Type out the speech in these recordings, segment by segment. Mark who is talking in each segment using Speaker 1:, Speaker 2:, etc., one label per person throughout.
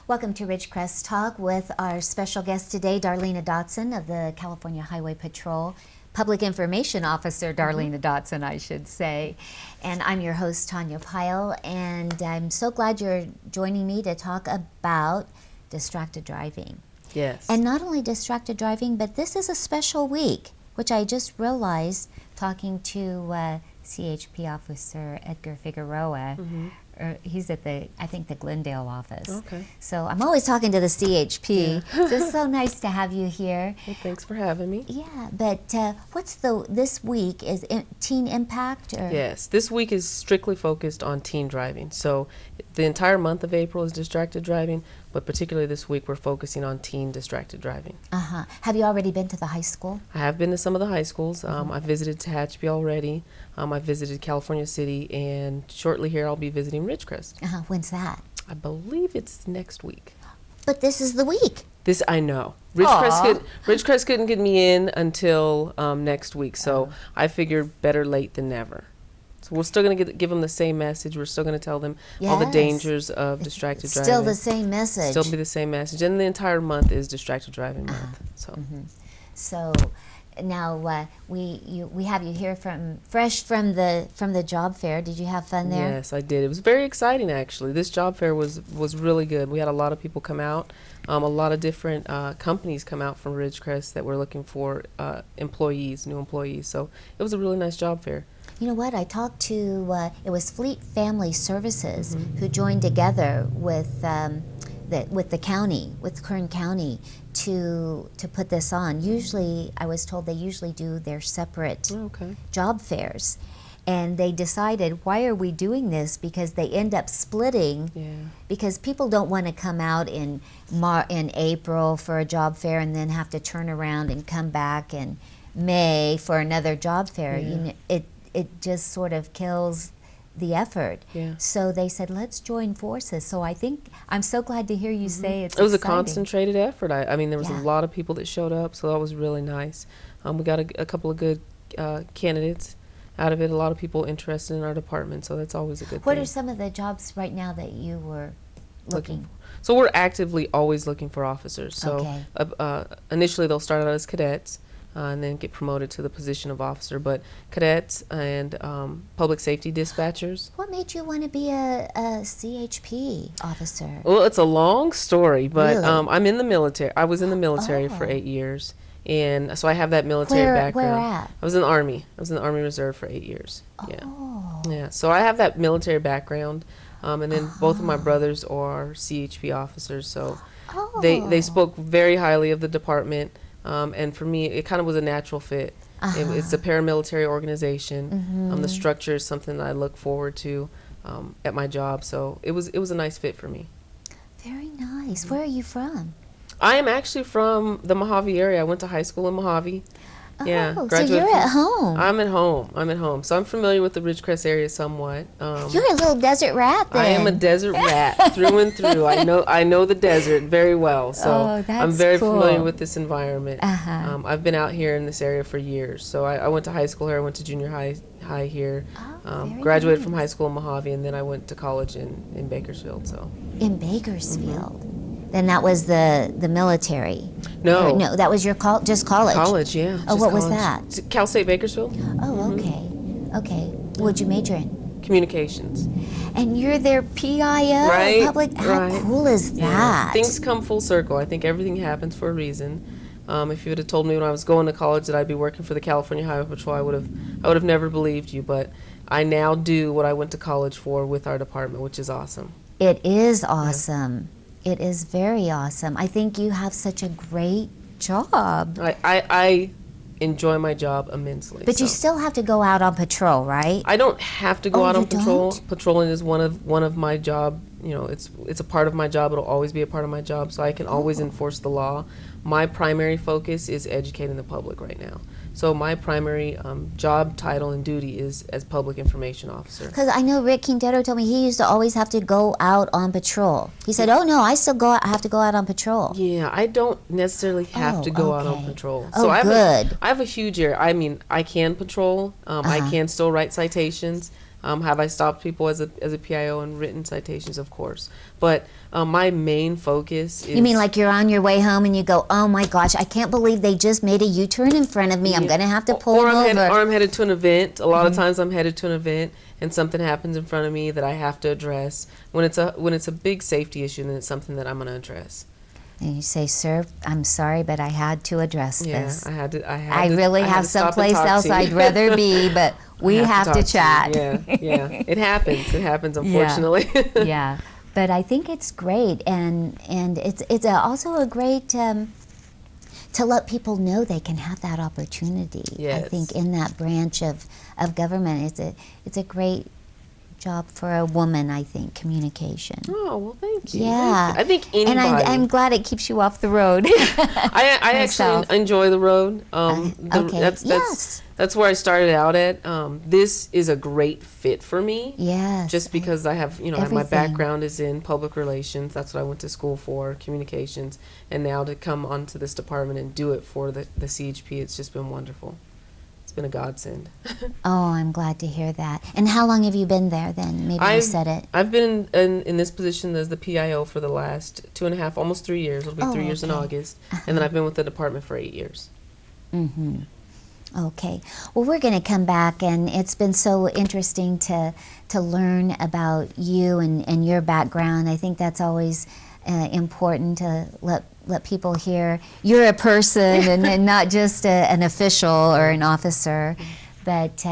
Speaker 1: Welcome to Ridgecrest Talk with our special guest today, Darlena Dotson of the California Highway Patrol. Public Information Officer Darlena Dotson, I should say. And I'm your host, Tonia Pyle, and I'm so glad you're joining me to talk about distracted driving.
Speaker 2: Yes.
Speaker 1: And not only distracted driving, but this is a special week, which I just realized talking to CHP Officer Edgar Figueroa. He's at I think the Glendale office.
Speaker 2: Okay.
Speaker 1: So I'm always talking to the CHP. Yeah. So it's so nice to have you here.
Speaker 2: Well, thanks for having me.
Speaker 1: Yeah, but this week is Teen Impact? Or?
Speaker 2: Yes, this week is strictly focused on teen driving. So the entire month of April is distracted driving, but particularly this week we're focusing on teen distracted driving.
Speaker 1: Have you already been to the high school?
Speaker 2: I have been to some of the high schools. I've visited Tehachapi already. I've visited California City, and shortly here I'll be visiting Ridgecrest.
Speaker 1: When's that?
Speaker 2: I believe it's next week.
Speaker 1: But this is the week.
Speaker 2: This I know. Ridgecrest couldn't get me in until next week, so I figured better late than never. So we're still going to give them the same message. We're still going to tell them all the dangers of distracted driving.
Speaker 1: Still the same message.
Speaker 2: Still be the same message. And the entire month is distracted driving month. So.
Speaker 1: So now we have you here fresh from the job fair. Did you have fun there?
Speaker 2: Yes, I did. It was very exciting, actually. This job fair was really good. We had a lot of people come out. A lot of different companies come out from Ridgecrest that were looking for new employees. So it was a really nice job fair.
Speaker 1: You know what? I talked to it was Fleet Family Services who joined together with the county, with Kern County, to put this on. Usually, I was told they usually do their separate job fairs, and they decided, why are we doing this? Because they end up splitting. Because people don't want to come out in April for a job fair and then have to turn around and come back in May for another job fair. You know, it just sort of kills the effort. So they said, let's join forces. So I think, I'm so glad to hear you say it's
Speaker 2: It was
Speaker 1: exciting.
Speaker 2: a concentrated effort. I mean, there was a lot of people that showed up, so that was really nice. We got a couple of good candidates out of it, a lot of people interested in our department, so that's always a good thing.
Speaker 1: What are some of the jobs right now that you were looking for?
Speaker 2: So we're actively always looking for officers. So initially they'll start out as cadets, and then get promoted to the position of officer. But cadets and public safety dispatchers.
Speaker 1: What made you want to be a CHP officer?
Speaker 2: Well, it's a long story, but
Speaker 1: Really?
Speaker 2: I'm in the military. I was in the military for 8 years, and so I have that military background.
Speaker 1: Where at?
Speaker 2: I was in the Army. I was in the Army Reserve for 8 years. Yeah. So I have that military background, and then both of my brothers are CHP officers, so they spoke very highly of the department. And for me, it kind of was a natural fit. It's a paramilitary organization. The structure is something that I look forward to at my job. So it was a nice fit for me.
Speaker 1: Very nice. Where are you from?
Speaker 2: I am actually from the Mojave area. I went to high school in Mojave.
Speaker 1: So you're at home.
Speaker 2: I'm at home. So I'm familiar with the Ridgecrest area somewhat.
Speaker 1: You're a little desert rat then.
Speaker 2: I am a desert rat through and through. I know the desert very well. So I'm very familiar with this environment. I've been out here in this area for years. So I went to high school here. I went to junior high here. Graduated from high school in Mojave, and then I went to college in Bakersfield. So
Speaker 1: in Bakersfield. Then that was the military.
Speaker 2: No.
Speaker 1: No, that was your just college.
Speaker 2: College, yeah.
Speaker 1: Oh, what was
Speaker 2: college.
Speaker 1: that?
Speaker 2: Cal State Bakersfield.
Speaker 1: Oh, okay. What'd you major in?
Speaker 2: Communications.
Speaker 1: And you're their PIO,
Speaker 2: right?
Speaker 1: Public. How cool is that?
Speaker 2: Things come full circle. I think everything happens for a reason. If you would have told me when I was going to college that I'd be working for the California Highway Patrol, I would have never believed you. But I now do what I went to college for with our department, which is awesome.
Speaker 1: It is awesome. It is very awesome. I think you have such a great job.
Speaker 2: I enjoy my job immensely.
Speaker 1: But you still have to go out on patrol, right?
Speaker 2: I don't have to go out on patrol.
Speaker 1: Don't?
Speaker 2: Patrolling is one of my job. You know, it's a part of my job. It'll always be a part of my job, so I can always enforce the law. My primary focus is educating the public right now. So my primary job title and duty is as public information officer.
Speaker 1: Because I know Rick Quintero told me he used to always have to go out on patrol. He said, "Oh no, I still have to go out on patrol."
Speaker 2: Yeah, I don't necessarily have to go out on patrol.
Speaker 1: Oh,
Speaker 2: so
Speaker 1: good.
Speaker 2: I have a huge area. I mean, I can patrol. I can still write citations. Have I stopped people as a PIO and written citations? Of course. But my main focus is...
Speaker 1: You mean like you're on your way home and you go, oh my gosh, I can't believe they just made a U-turn in front of me. I'm going to have to pull over.
Speaker 2: Or I'm headed to an event. A lot of times I'm headed to an event and something happens in front of me that I have to address. When it's a big safety issue, then it's something that I'm going to address.
Speaker 1: And you say, sir, I'm sorry, but I had to address this.
Speaker 2: I
Speaker 1: really have someplace else I'd rather be, but we have to chat.
Speaker 2: Yeah. It happens. It happens, unfortunately.
Speaker 1: Yeah. But I think it's great, and it's also a great to let people know they can have that opportunity.
Speaker 2: Yes.
Speaker 1: I think in that branch of government, it's a great job for a woman, I think, communication.
Speaker 2: Oh, well, thank you.
Speaker 1: Yeah.
Speaker 2: I think anybody.
Speaker 1: And I'm glad it keeps you off the road.
Speaker 2: I actually enjoy the road.
Speaker 1: Okay.
Speaker 2: That's where I started out at. This is a great fit for me.
Speaker 1: Yes.
Speaker 2: Just because I have, my background is in public relations. That's what I went to school for, communications. And now to come onto this department and do it for the CHP, it's just been wonderful. It's been a godsend.
Speaker 1: Oh, I'm glad to hear that. And how long have you been there then? Maybe you said it.
Speaker 2: I've been in this position as the PIO for the last 2.5, almost 3 years. It'll be 3 years in August. And then I've been with the department for 8 years.
Speaker 1: Mm-hmm. Okay. Well, we're going to come back, and it's been so interesting to learn about you and your background. I think that's always important to let people hear you're a person and not just an official or an officer. But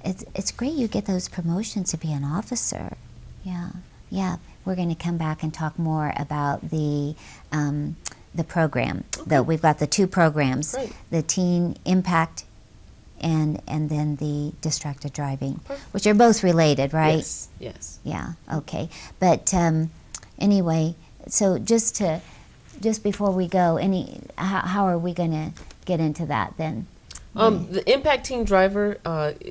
Speaker 1: it's great you get those promotions to be an officer. Yeah. We're going to come back and talk more about the program. Okay. We've got the two programs,
Speaker 2: right.
Speaker 1: The Teen Impact and then the distracted driving, which are both related, right?
Speaker 2: Yes.
Speaker 1: Yeah, okay. But anyway, so just before we go, how are we going to get into that then?
Speaker 2: The Impact Teen Driver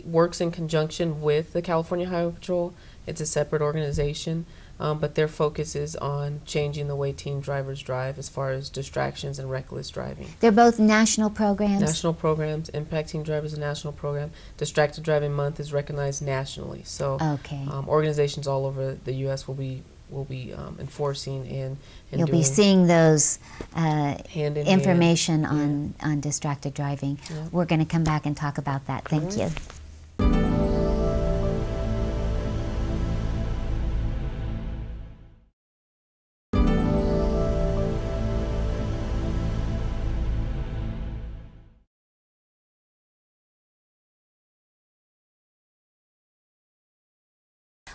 Speaker 2: works in conjunction with the California Highway Patrol. It's a separate organization. But their focus is on changing the way teen drivers drive as far as distractions and reckless driving.
Speaker 1: They're both national programs?
Speaker 2: National programs. Impact Teen Driver is a national program. Distracted Driving Month is recognized nationally. So organizations all over the U.S. will be enforcing and
Speaker 1: you'll be seeing those
Speaker 2: information
Speaker 1: on distracted driving. Yeah. We're going to come back and talk about that. Thank you.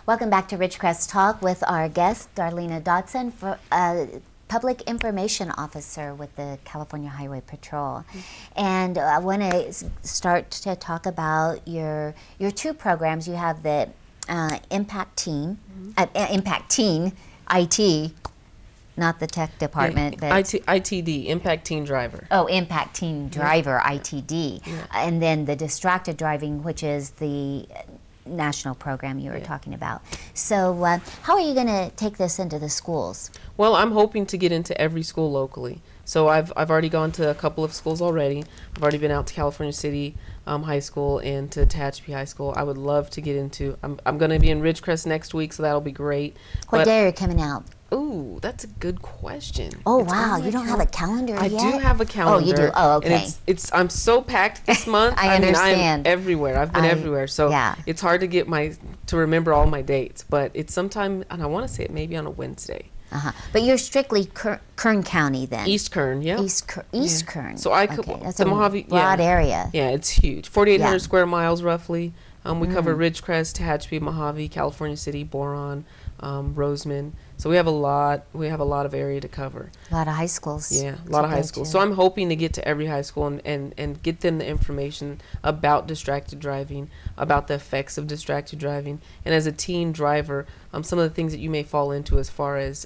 Speaker 1: Welcome back to Ridgecrest Talk with our guest, Darlena Dotson, Public Information Officer with the California Highway Patrol. Mm-hmm. And I want to start to talk about your two programs. You have the Impact Teen, Impact Teen, IT, not the tech department.
Speaker 2: But ITD, Impact Teen Driver.
Speaker 1: Oh, Impact Teen Driver, ITD. Yeah. And then the Distracted Driving, which is the national program you were talking about. So how are you going to take this into the schools?
Speaker 2: Well, I'm hoping to get into every school locally. So I've already gone to a couple of schools already. I've already been out to California City High School and to Tehachapi High School. I would love to get into, I'm going to be in Ridgecrest next week, so that'll be great.
Speaker 1: What day are you coming out?
Speaker 2: Ooh, that's a good question.
Speaker 1: Oh, wow, you don't have a calendar yet?
Speaker 2: I do have a calendar.
Speaker 1: Oh, you do? Oh, okay.
Speaker 2: And I'm so packed this month.
Speaker 1: I understand.
Speaker 2: I'm everywhere. I've been everywhere, so it's hard to remember all my dates. But it's sometime, and I want to say it maybe on a Wednesday.
Speaker 1: But you're strictly Kern County then?
Speaker 2: East Kern, yeah.
Speaker 1: East Kern.
Speaker 2: So I could,
Speaker 1: that's
Speaker 2: the
Speaker 1: a
Speaker 2: Mojave,
Speaker 1: broad area.
Speaker 2: Yeah, it's huge. 4,800 square miles roughly. We cover Ridgecrest, Tehachapi, Mojave, California City, Boron, Roseman. So we have a lot of area to cover.
Speaker 1: A lot of high schools.
Speaker 2: Yeah, a lot of high schools. So I'm hoping to get to every high school and get them the information about distracted driving, about the effects of distracted driving. And as a teen driver, some of the things that you may fall into as far as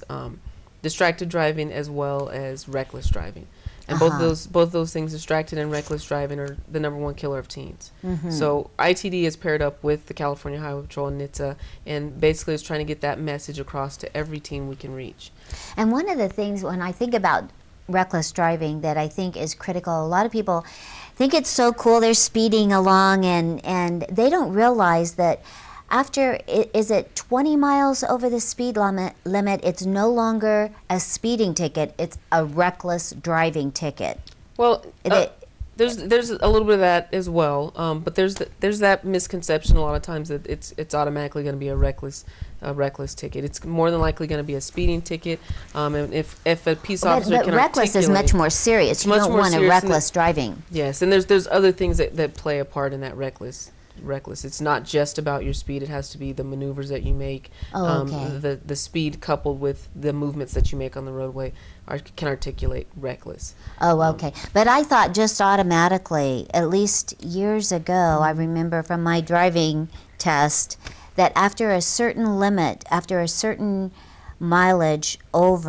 Speaker 2: distracted driving as well as reckless driving. And both those things, distracted and reckless driving, are the #1 killer of teens. So ITD is paired up with the California Highway Patrol and NHTSA, and basically is trying to get that message across to every teen we can reach.
Speaker 1: And one of the things when I think about reckless driving that I think is critical, a lot of people think it's so cool they're speeding along and they don't realize that is it 20 miles over the speed limit, it's no longer a speeding ticket, it's a reckless driving ticket.
Speaker 2: Well, there's a little bit of that as well, but there's that misconception a lot of times that it's automatically going to be a reckless ticket. It's more than likely going to be a speeding ticket, and if a peace officer
Speaker 1: but
Speaker 2: can
Speaker 1: reckless is much more serious. You don't want a reckless driving.
Speaker 2: Yes, and there's other things that play a part in that reckless. It's not just about your speed. It has to be the maneuvers that you make, the speed coupled with the movements that you make on the roadway can articulate reckless.
Speaker 1: Oh, okay. But I thought just automatically, at least years ago, I remember from my driving test, that after a certain limit, after a certain mileage of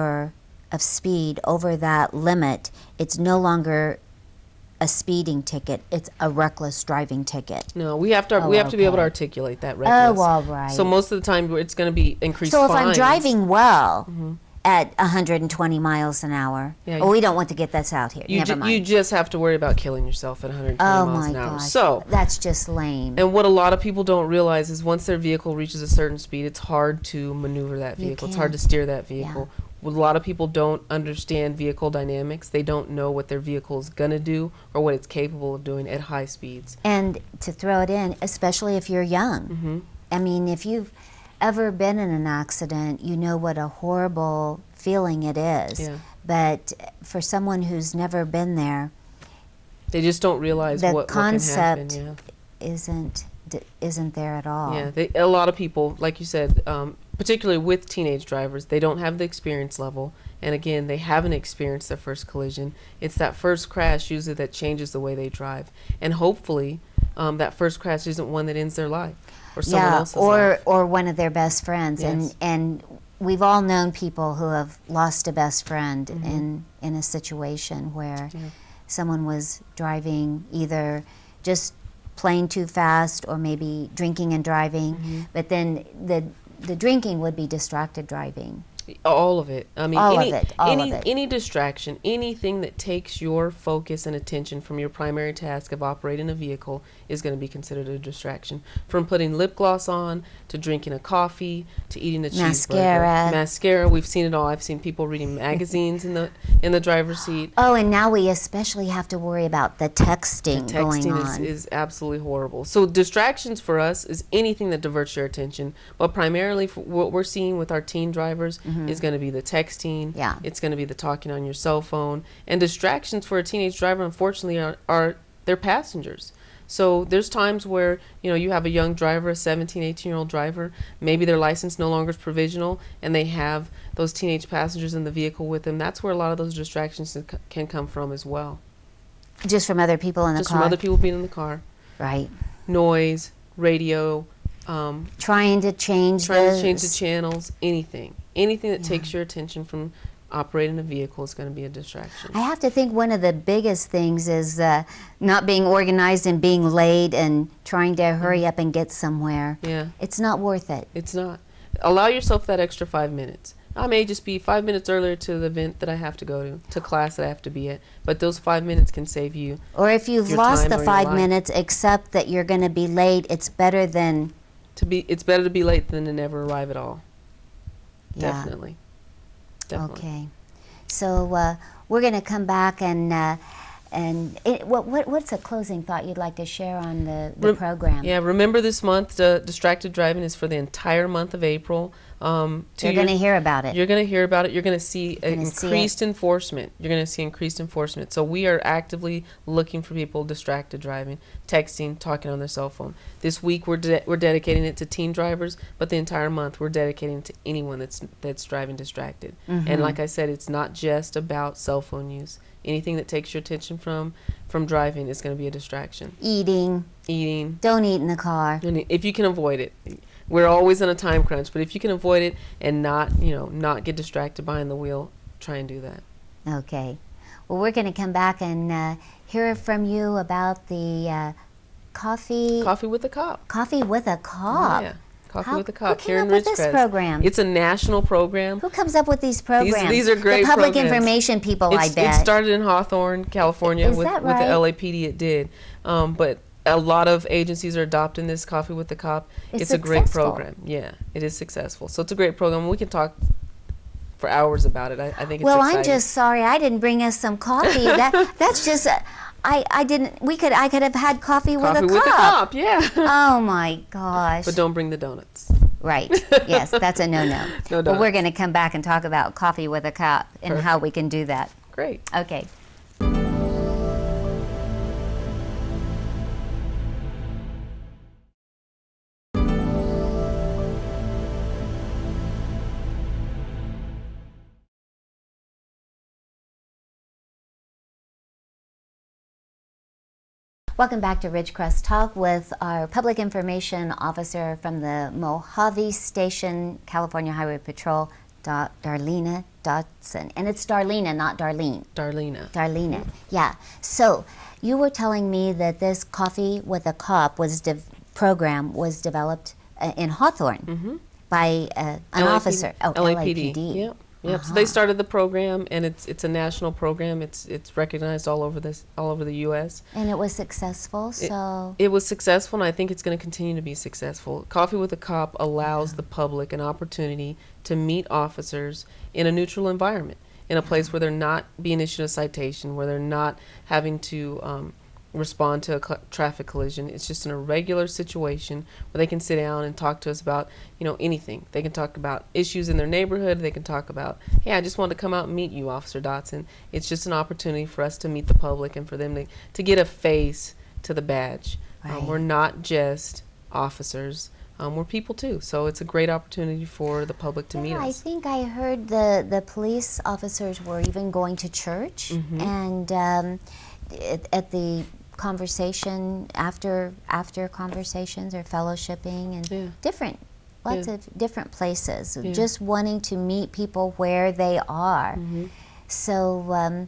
Speaker 1: speed over that limit, it's no longer a speeding ticket, it's a reckless driving ticket.
Speaker 2: No, we have to be able to articulate that reckless.
Speaker 1: Oh, all right.
Speaker 2: So most of the time it's going to be increased
Speaker 1: fines.
Speaker 2: So
Speaker 1: if I'm driving well at 120 miles an hour, we don't want to get this out here. Never mind.
Speaker 2: You just have to worry about killing yourself at 120 miles an hour.
Speaker 1: Gosh.
Speaker 2: So
Speaker 1: that's just lame.
Speaker 2: And what a lot of people don't realize is once their vehicle reaches a certain speed, it's hard to maneuver that vehicle. It's hard to steer that vehicle. Yeah. A lot of people don't understand vehicle dynamics. They don't know what their vehicle is going to do or what it's capable of doing at high speeds.
Speaker 1: And to throw it in, especially if you're young. I mean, if you've ever been in an accident, you know what a horrible feeling it is. Yeah. But for someone who's never been there,
Speaker 2: they just don't realize what can happen.
Speaker 1: The concept isn't there at all.
Speaker 2: Yeah, a lot of people, like you said, particularly with teenage drivers, they don't have the experience level, and again, they haven't experienced their first collision. It's that first crash usually that changes the way they drive, and hopefully that first crash isn't one that ends their life or someone else's life.
Speaker 1: Or one of their best friends. Yes. And we've all known people who have lost a best friend in a situation where someone was driving either just plain too fast or maybe drinking and driving, but then the drinking would be distracted driving.
Speaker 2: All of it. I mean,
Speaker 1: all of it.
Speaker 2: Any distraction, anything that takes your focus and attention from your primary task of operating a vehicle is going to be considered a distraction. From putting lip gloss on, to drinking a coffee, to eating a cheeseburger. Mascara. We've seen it all. I've seen people reading magazines in the driver's seat.
Speaker 1: Oh, and now we especially have to worry about the texting going on.
Speaker 2: Texting is absolutely horrible. So distractions for us is anything that diverts your attention. But primarily for what we're seeing with our teen drivers is going to be the texting. Yeah. It's going to be the talking on your cell phone. And distractions for a teenage driver, unfortunately, are their passengers. So there's times where, you have a young driver, a 17, 18-year-old driver, maybe their license no longer is provisional, and they have those teenage passengers in the vehicle with them. That's where a lot of those distractions can come from as well.
Speaker 1: Just from other people in the car?
Speaker 2: Just from other people being in the car.
Speaker 1: Right.
Speaker 2: Noise, radio.
Speaker 1: Trying to change
Speaker 2: the channels, anything that takes your attention from operating a vehicle is going to be a distraction.
Speaker 1: I have to think one of the biggest things is not being organized and being late and trying to hurry up and get somewhere.
Speaker 2: Yeah.
Speaker 1: It's not worth it.
Speaker 2: It's not. Allow yourself that extra 5 minutes. I may just be 5 minutes earlier to the event that I have to go to class that I have to be at, but those 5 minutes can save you.
Speaker 1: Or if you've lost the 5 minutes, accept that you're going to be late. It's better than...
Speaker 2: It's better to be late than to never arrive at all. Yeah. Definitely.
Speaker 1: Okay, so we're going to come back what's a closing thought you'd like to share on the program?
Speaker 2: Yeah, remember this month, distracted driving is for the entire month of April.
Speaker 1: You're going to hear about it.
Speaker 2: You're going to hear about it. You're going to see increased enforcement. You're going to see increased enforcement. So we are actively looking for people distracted driving, texting, talking on their cell phone. This week we're dedicating it to teen drivers, but the entire month we're dedicating it to anyone that's driving distracted. And like I said, it's not just about cell phone use. Anything that takes your attention from driving is going to be a distraction. Eating.
Speaker 1: Don't eat in the car.
Speaker 2: If you can avoid it. We're always on a time crunch, but if you can avoid it and not get distracted behind the wheel, try and do that.
Speaker 1: Okay. Well, we're going to come back and hear from you about the coffee.
Speaker 2: Coffee with a Cop.
Speaker 1: Coffee with a Cop.
Speaker 2: Yeah. Coffee with a Cop
Speaker 1: here in Ridgecrest. Who came up with this program?
Speaker 2: It's a national program.
Speaker 1: Who comes up with these programs?
Speaker 2: These are great
Speaker 1: The public
Speaker 2: programs.
Speaker 1: Information people, I bet.
Speaker 2: It started in Hawthorne, California.
Speaker 1: Is that right?
Speaker 2: With the LAPD, it did. But a lot of agencies are adopting this Coffee with the Cop. It's a great program. Yeah, it is successful. So it's a great program. We can talk for hours about it. I think it's
Speaker 1: well,
Speaker 2: exciting.
Speaker 1: I'm just sorry I didn't bring us some coffee. That's just I didn't. I could have had coffee with a cup.
Speaker 2: Yeah.
Speaker 1: Oh my gosh.
Speaker 2: But don't bring the donuts.
Speaker 1: Right. Yes, that's a no-no.
Speaker 2: No donuts.
Speaker 1: Well, we're going to come back and talk about coffee with a cup and how we can do that.
Speaker 2: Great.
Speaker 1: Okay. Welcome back to Ridgecrest Talk with our Public Information Officer from the Mojave Station, California Highway Patrol, Darlena Dotson. And it's Darlena, not Darlene.
Speaker 2: Darlena.
Speaker 1: Darlena, yeah. So you were telling me that this Coffee with a Cop program was developed in Hawthorne by an officer. Oh, LAPD.
Speaker 2: Yep. Yep. So they started the program, and it's a national program. It's recognized all over the U.S.
Speaker 1: And it was successful. So
Speaker 2: it was successful, and I think it's going to continue to be successful. Coffee with a Cop allows the public an opportunity to meet officers in a neutral environment, in a place where they're not being issued a citation, where they're not having to respond to a traffic collision. It's just in a regular situation where they can sit down and talk to us about, anything. They can talk about issues in their neighborhood. They can talk about, hey, I just wanted to come out and meet you, Officer Dotson. It's just an opportunity for us to meet the public and for them to get a face to the badge.
Speaker 1: Right.
Speaker 2: We're not just officers. We're people too. So it's a great opportunity for the public to meet us.
Speaker 1: I think I heard the police officers were even going to church and at the conversation after conversations or fellowshipping and lots of different places, just wanting to meet people where they are. So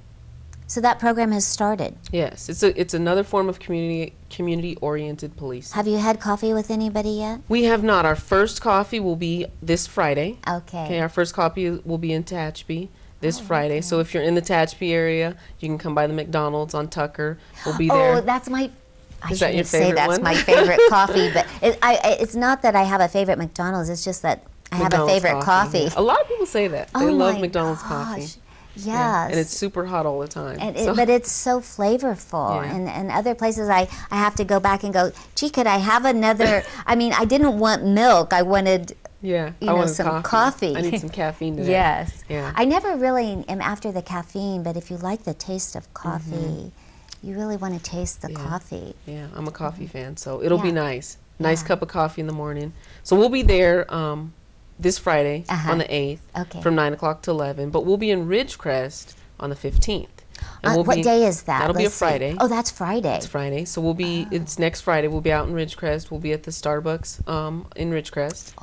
Speaker 1: so that program has started.
Speaker 2: Yes, it's another form of community oriented policing.
Speaker 1: Have you had coffee with anybody yet?
Speaker 2: We have not. Our first coffee will be this Friday.
Speaker 1: Okay.
Speaker 2: Our first coffee will be in Tehachapi this Friday. Okay. So if you're in the Tehachapi area, you can come by the McDonald's on Tucker. We'll be there.
Speaker 1: Oh, that's my. I
Speaker 2: Is that your
Speaker 1: shouldn't say
Speaker 2: favorite
Speaker 1: that's
Speaker 2: one?
Speaker 1: my favorite coffee, but it's not that I have a favorite McDonald's. It's just that I have a favorite coffee.
Speaker 2: A lot of people say that. They love McDonald's coffee.
Speaker 1: Yes.
Speaker 2: Yeah, and it's super hot all the time.
Speaker 1: But it's so flavorful.
Speaker 2: Yeah.
Speaker 1: And other places I have to go back and go, gee, could I have another? I mean, I didn't want milk. I wanted
Speaker 2: I wanted
Speaker 1: some coffee.
Speaker 2: I need some caffeine today.
Speaker 1: Yes.
Speaker 2: Yeah.
Speaker 1: I never really am after the caffeine, but if you like the taste of coffee, you really want to taste the coffee.
Speaker 2: Yeah, I'm a coffee fan, so it'll be nice. Nice cup of coffee in the morning. So we'll be there this Friday on the 8th from 9 o'clock to 11, but we'll be in Ridgecrest on the 15th. And
Speaker 1: what day is that?
Speaker 2: That'll be a Friday.
Speaker 1: Oh, that's Friday.
Speaker 2: It's Friday. So we'll be, it's next Friday. We'll be out in Ridgecrest. We'll be at the Starbucks in Ridgecrest.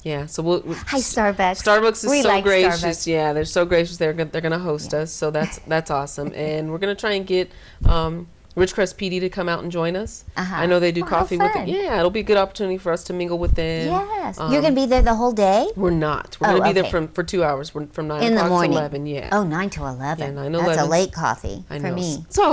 Speaker 2: Yeah, so we'll
Speaker 1: hi, Starbucks.
Speaker 2: Starbucks is
Speaker 1: we
Speaker 2: so
Speaker 1: like
Speaker 2: gracious.
Speaker 1: Starbucks.
Speaker 2: Yeah, they're so gracious. They're going to host us, so that's awesome. And we're going to try and get Ridgecrest PD to come out and join us. I know they do coffee with them. Yeah, it'll be a good opportunity for us to mingle with them.
Speaker 1: Yes. You're going to be there the whole day?
Speaker 2: We're not. We're going to be there for 2 hours. We're from 9
Speaker 1: in
Speaker 2: o'clock
Speaker 1: the morning.
Speaker 2: to 11. Yeah.
Speaker 1: Oh, 9 to 11.
Speaker 2: Yeah, 9 to
Speaker 1: That's
Speaker 2: 11.
Speaker 1: a late coffee for me.
Speaker 2: So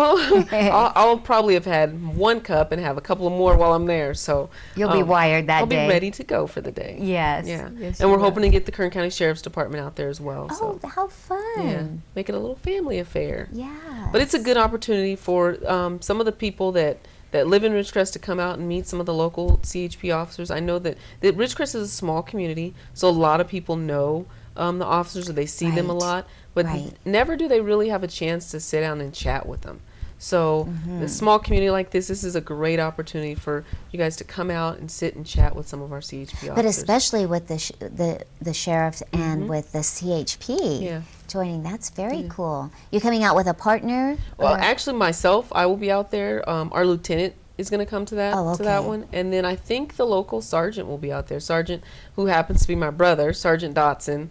Speaker 2: I'll probably have had one cup and have a couple of more while I'm there. So
Speaker 1: you'll be wired that day.
Speaker 2: I'll be ready to go for the day.
Speaker 1: Yes.
Speaker 2: Yeah.
Speaker 1: Yes,
Speaker 2: and we're hoping to get the Kern County Sheriff's Department out there as well.
Speaker 1: Oh,
Speaker 2: so.
Speaker 1: how fun.
Speaker 2: Yeah. Make it a little family affair.
Speaker 1: Yeah.
Speaker 2: But it's a good opportunity for some of the people that live in Ridgecrest to come out and meet some of the local CHP officers. I know that Ridgecrest is a small community, so a lot of people know the officers, or they see them a lot, but never do they really have a chance to sit down and chat with them. So a small community like this is a great opportunity for you guys to come out and sit and chat with some of our CHP officers.
Speaker 1: But especially with the sheriffs and with the CHP joining, that's very cool. You coming out with a partner?
Speaker 2: Well, actually myself, I will be out there. Our lieutenant is going to come to that one, and then I think the local sergeant will be out there. Sergeant, who happens to be my brother, Sergeant Dotson,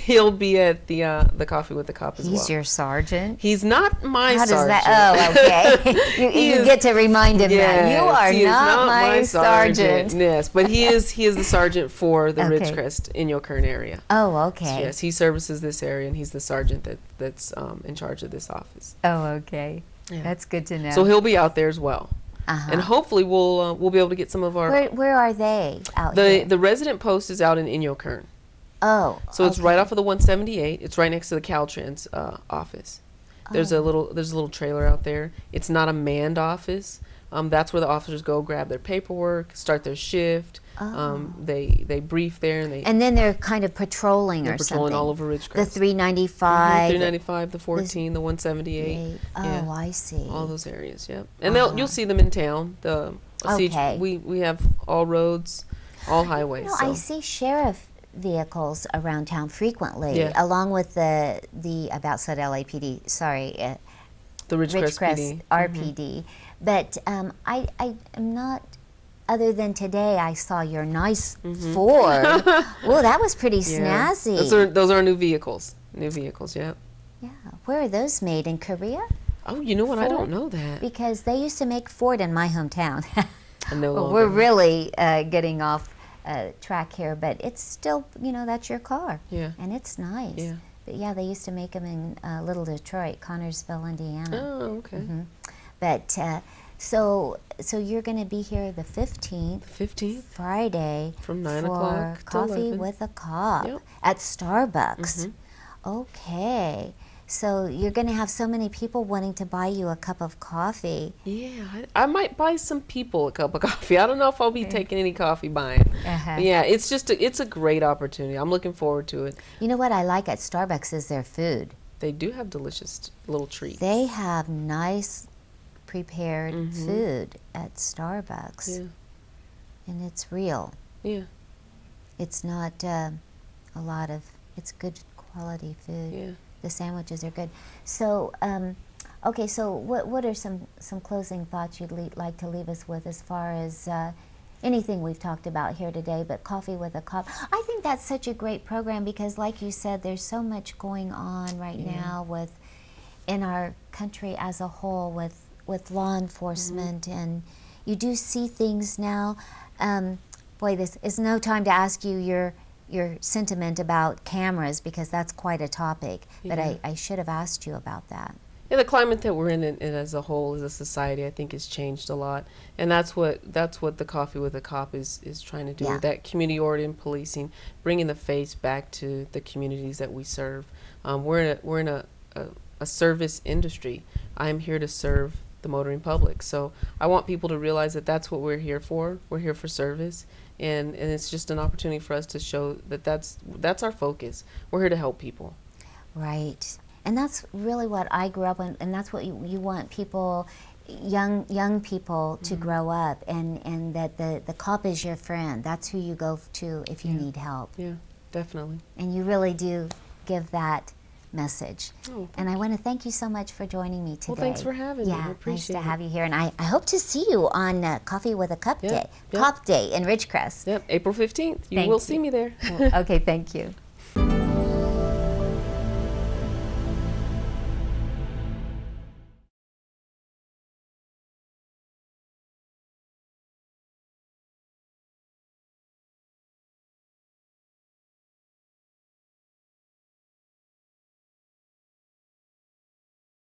Speaker 2: he'll be at the Coffee with the Cop as well.
Speaker 1: He's your sergeant?
Speaker 2: He's not my sergeant.
Speaker 1: How does that? Oh, okay. you get to remind him that you are not my sergeant.
Speaker 2: Yes, but he is the sergeant for the Ridgecrest Inyo Kern area.
Speaker 1: Oh, okay.
Speaker 2: So yes, he services this area, and he's the sergeant that's in charge of this office.
Speaker 1: Oh, okay.
Speaker 2: Yeah.
Speaker 1: That's good to know.
Speaker 2: So he'll be out there as well. And hopefully we'll be able to get some of our.
Speaker 1: Where are they out here?
Speaker 2: The resident post is out in Inyo Kern.
Speaker 1: Oh.
Speaker 2: So it's right off of the 178. It's right next to the Caltrans office. There's a little trailer out there. It's not a manned office. That's where the officers go grab their paperwork, start their shift. They brief there, and
Speaker 1: then they're kind of patrolling or
Speaker 2: patrolling
Speaker 1: something.
Speaker 2: all over Ridgecrest.
Speaker 1: The 395.
Speaker 2: 395, the 14, the 178.
Speaker 1: Oh, I see.
Speaker 2: All those areas, yep. And you'll see them in town. We have all roads, all highways.
Speaker 1: I see sheriff vehicles around town frequently, along with the about said LAPD. Sorry,
Speaker 2: the Ridgecrest PD.
Speaker 1: RPD. But I am not. Other than today, I saw your nice Ford. Well, that was pretty snazzy.
Speaker 2: Those are new vehicles. New vehicles, yeah.
Speaker 1: Yeah. Where are those made? In Korea?
Speaker 2: Oh, you know what? Ford? I don't know that.
Speaker 1: Because they used to make Ford in my hometown.
Speaker 2: Well,
Speaker 1: we're really getting off track here, but it's still, that's your car.
Speaker 2: Yeah.
Speaker 1: And it's nice.
Speaker 2: Yeah.
Speaker 1: But yeah, they used to make them in Little Detroit, Connersville, Indiana.
Speaker 2: Oh, okay.
Speaker 1: But so you're going to be here the 15th.
Speaker 2: 15th.
Speaker 1: Friday.
Speaker 2: From 9 o'clock
Speaker 1: for Coffee with a Cop at Starbucks. Okay. So you're going to have so many people wanting to buy you a cup of coffee.
Speaker 2: Yeah, I might buy some people a cup of coffee. I don't know if I'll be taking any coffee buying. But yeah, it's a great opportunity. I'm looking forward to it.
Speaker 1: You know what I like at Starbucks is their food.
Speaker 2: They do have delicious little treats.
Speaker 1: They have nice prepared food at Starbucks.
Speaker 2: Yeah.
Speaker 1: And it's real.
Speaker 2: Yeah.
Speaker 1: It's not it's good quality food.
Speaker 2: Yeah.
Speaker 1: The sandwiches are good. So, okay, so what are some closing thoughts you'd like to leave us with as far as anything we've talked about here today, but Coffee with a Cop? I think that's such a great program because, like you said, there's so much going on right now in our country as a whole with law enforcement, and you do see things now. Boy, this is no time to ask you your sentiment about cameras because that's quite a topic, but I should have asked you about that.
Speaker 2: Yeah, the climate that we're in as a whole, as a society, I think has changed a lot, and that's what the Coffee with a Cop is trying to do.
Speaker 1: Yeah.
Speaker 2: That community-oriented policing, bringing the face back to the communities that we serve. We're in a service industry. I'm here to serve the motoring public, so I want people to realize that that's what we're here for. We're here for service, and it's just an opportunity for us to show that that's our focus. We're here to help people.
Speaker 1: Right. And that's really what I grew up in, and that's what you want people, young people to grow up, and that the cop is your friend. That's who you go to if you need help.
Speaker 2: Yeah, definitely.
Speaker 1: And you really do give that message.
Speaker 2: Oh,
Speaker 1: and I want to thank you so much for joining me today.
Speaker 2: Well, thanks for having me. I appreciate
Speaker 1: nice to have you here. And I hope to see you on Coffee with a Cup Day, Cop Day in Ridgecrest.
Speaker 2: Yep, April 15th. You will see me there.
Speaker 1: Okay, thank you.